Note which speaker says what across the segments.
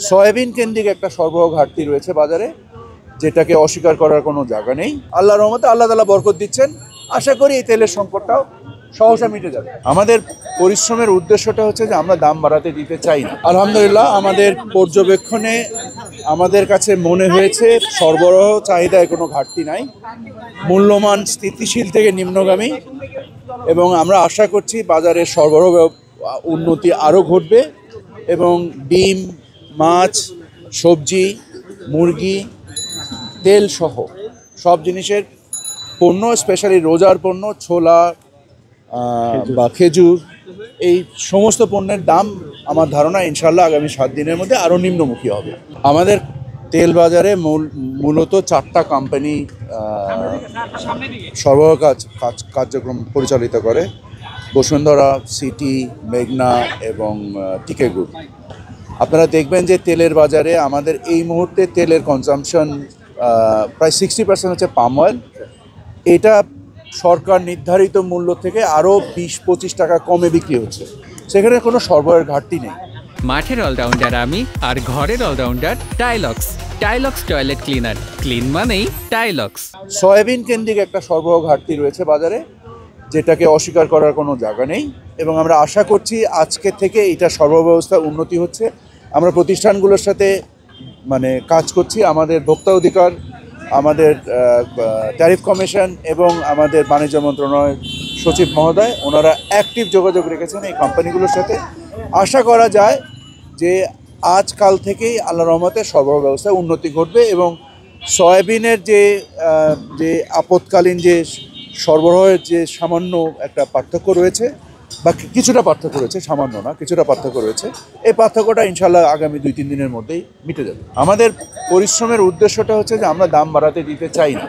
Speaker 1: Soybean কেন্দ্রিক একটা সরবরাহ ঘাটতি রয়েছে বাজারে, যেটাকে অস্বীকার করার কোনো জায়গা নেই। আল্লাহর রহমতে আল্লাহ তাআলা বরকত দিচ্ছেন। আশা করি এই তেলের সংকটটাও সহসা মিটে যাবে। আমাদের পরিশ্রমের উদ্দেশ্যটা হচ্ছে যে আমরা দাম বাড়াতে দিতে চাই না। আলহামদুলিল্লাহ, আমাদের পর্যবেক্ষণে আমাদের কাছে মনে হয়েছে সরবরাহ চাহিদায় কোনো ঘাটতি নাই, মূল্যমান স্থিতিশীল থেকে নিম্নগামী, এবং আমরা আশা করছি বাজারের সরবরাহ উন্নতি আরও ঘটবে এবং ডিম, মাছ, সবজি, মুরগি, তেল সহ সব জিনিসের পণ্য, স্পেশালি রোজার পণ্য, ছোলা বা খেজুর, এই সমস্ত পণ্যের দাম আমার ধারণা ইনশাল্লাহ আগামী 7 দিনের মধ্যে আরও নিম্নমুখী হবে। আমাদের তেল বাজারে মূলত 4টা কোম্পানি সরবরাহ কার্যক্রম পরিচালিত করে: বসুন্ধরা, সিটি, মেঘনা এবং টিকে গ্রুপ। আপনারা দেখবেন যে তেলের বাজারে আমাদের এই মুহূর্তে তেলের কনজাম্পশন প্রায় 60% হচ্ছে পাম অয়েল। এটা সরকার নির্ধারিত মূল্য থেকে আরও 20-25 টাকা কমে বিক্রি হচ্ছে, সেখানে কোনো সরবরাহের ঘাটতি নেই।
Speaker 2: মাঠের অলরাউন্ডার আমি, আর ঘরের all-rounder Tylox. Tylox toilet cleaner, clean মানেই টাইলক্স।
Speaker 1: সয়াবিন কেন্দ্রিক একটা সরবরাহ ঘাটতি রয়েছে বাজারে, যেটাকে অস্বীকার করার কোনো জায়গা নেই, এবং আমরা আশা করছি আজকে থেকে এটা সরবরাহ ব্যবস্থার উন্নতি হচ্ছে। আমরা প্রতিষ্ঠানগুলোর সাথে কাজ করছি। আমাদের ভোক্তা অধিকার, আমাদের ট্যারিফ কমিশন এবং আমাদের বাণিজ্য মন্ত্রণালয়ের সচিব মহোদয়, ওনারা অ্যাক্টিভ যোগাযোগ রেখেছেন এই কোম্পানিগুলোর সাথে। আশা করা যায় যে আজকাল থেকেই আল্লাহর রহমতে সরবরাহ ব্যবস্থায় উন্নতি ঘটবে এবং সয়াবিনের যে আপৎকালীন যে সরবরাহের যে সামান্য একটা পার্থক্য রয়েছে, বা কিছুটা পার্থক্য রয়েছে, সামান্য না, কিছুটা পার্থক্য রয়েছে, এই পার্থক্যটা ইনশাল্লাহ আগামী 2-3 দিনের মধ্যেই মিটে যাবে। আমাদের পরিশ্রমের উদ্দেশ্যটা হচ্ছে যে আমরা দাম বাড়াতে দিতে চাই না।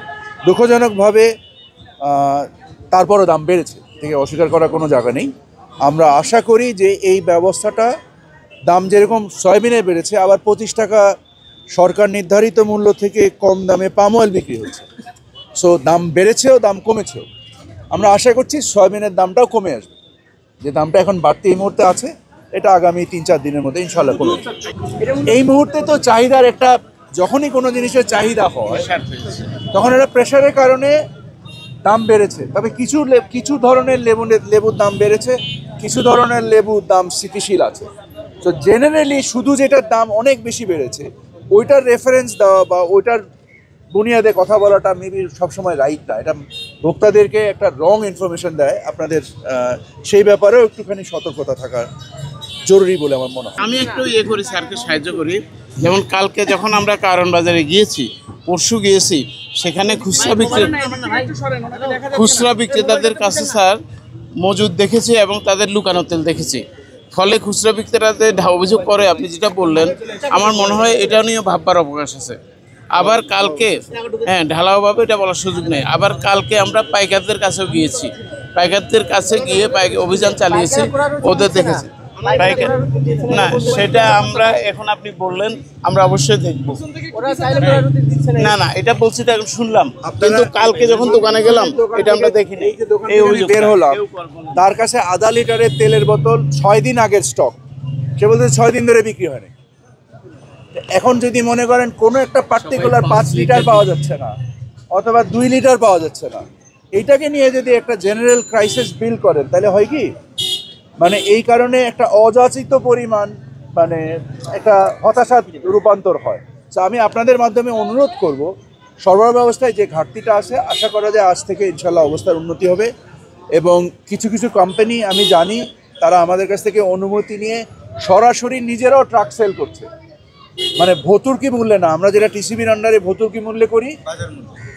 Speaker 1: দুঃখজনকভাবে তারপরও দাম বেড়েছে, থেকে অস্বীকার করার কোনো জায়গা নেই। আমরা আশা করি যে এই ব্যবস্থাটা, দাম যেরকম সয়াবিনের বেড়েছে, আবার 25 টাকা সরকার নির্ধারিত মূল্য থেকে কম দামে পাম অয়েল বিক্রি হচ্ছে। সো দাম বেড়েছেও, দাম কমেছেও। আমরা আশা করছি সয়াবিনের দামটাও কমে আসবে। যে দামটা এখন বাড়তি এই মুহূর্তে আছে, এটা আগামী 3-4 দিনের মধ্যে ইনশাল্লাহ কমে যাবে। এই মুহূর্তে তো চাহিদার একটা, যখনই কোনো জিনিসের চাহিদা হয় তখন একটা প্রেশারের কারণে দাম বেড়েছে। তবে কিছু ধরনের লেবুর দাম বেড়েছে, কিছু ধরনের লেবুর দাম স্থিতিশীল আছে। তো জেনারেলি শুধু যেটার দাম অনেক বেশি বেড়েছে ওইটার রেফারেন্স দেওয়া বা ওইটার বুনিয়াদে কথা বলাটা মেবি সবসময় রাইট না। এটা ভোক্তাদেরকে একটা রং ইনফরমেশন দেয়। আপনাদের সেই ব্যাপারেও একটুখানি সতর্কতা থাকা জরুরি বলে আমার মনে হয়।
Speaker 3: আমি একটু করি, স্যারকে সাহায্য করি। যেমন কালকে যখন আমরা কারণ বাজারে গিয়েছি, পরশু গিয়েছি, সেখানে খুচরা বিক্রেতাদের কাছে স্যার মজুদ দেখেছি এবং তাদের লুকানো তেল দেখেছি। ফলে খুচরা বিক্রেতাদের অভিযোগ করে, আপনি যেটা বললেন, আমার মনে হয় এটা নিয়ে ভাববার অবকাশ আছে। আবার কালকে ঢালাওভাবে এটা বলার সুযোগ নেই। আবার কালকে আমরা পাইকারদের কাছেও গিয়েছি, পাইকারদের কাছে গিয়ে অভিযান চালিয়েছি, ওদের দেখেছি পাইকার না, সেটা আমরা এখন আপনি বললেন আমরা অবশ্যই দেখব। না এটা বলছি তো এখন শুনলাম, কিন্তু কালকে যখন দোকানে গেলাম এটা আমরা দেখিনি।
Speaker 1: এই অভিযোগ বের হলাম, তার কাছে আধা লিটারের তেলের বোতল 6 দিন আগের স্টক, সে বলতে 6 দিন ধরে বিক্রি হয়নি। এখন যদি মনে করেন কোনো একটা পার্টিকুলার 5 লিটার পাওয়া যাচ্ছে না অথবা 2 লিটার পাওয়া যাচ্ছে না, এইটাকে নিয়ে যদি একটা জেনারেল ক্রাইসিস বিল করেন, তাহলে হয় কি, এই কারণে একটা অযাচিত পরিমাণ একটা হতাশার রূপান্তর হয়। তো আমি আপনাদের মাধ্যমে অনুরোধ করব, সরবরাহ ব্যবস্থায় যে ঘাটতিটা আছে, আশা করা যায় আজ থেকে ইনশাল্লাহ অবস্থার উন্নতি হবে। এবং কিছু কোম্পানি আমি জানি তারা আমাদের কাছ থেকে অনুমতি নিয়ে সরাসরি নিজেরাও ট্রাক সেল করছে, ভর্তুকি মূল্যে না, আমরা যেটা টিসিবির আন্ডারে ভর্তুকি মূল্যে করি,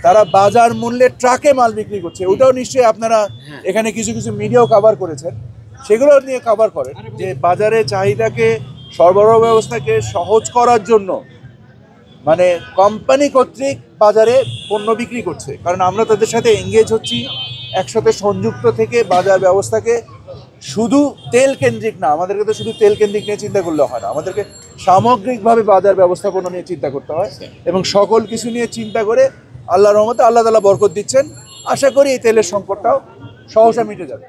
Speaker 1: তারা বাজার মূল্যে ট্রাকে মাল বিক্রি করছে। ওটাও নিশ্চয়ই আপনারা এখানে কিছু মিডিয়াও কভার করেছেন, সেগুলো নিয়ে কভার করেন যে বাজারে চাহিদাকে, সরবরাহ ব্যবস্থাকে সহজ করার জন্য কোম্পানি কর্তৃক বাজারে পণ্য বিক্রি করছে। কারণ আমরা তাদের সাথে এঙ্গেজ হচ্ছি, একসাথে সংযুক্ত থেকে বাজার ব্যবস্থাকে শুধু তেল কেন্দ্রিক না, আমাদেরকে তো শুধু তেল কেন্দ্রিক নিয়ে চিন্তা করলে হয় না, আমাদেরকে সামগ্রিকভাবে বাজার ব্যবস্থাপনা নিয়ে চিন্তা করতে হয়। এবং সকল কিছু নিয়ে চিন্তা করে আল্লাহর রহমতে আল্লাহ তাআলা বরকত দিচ্ছেন। আশা করি এই তেলের সংকটটাও সহসা মিটে যাবে।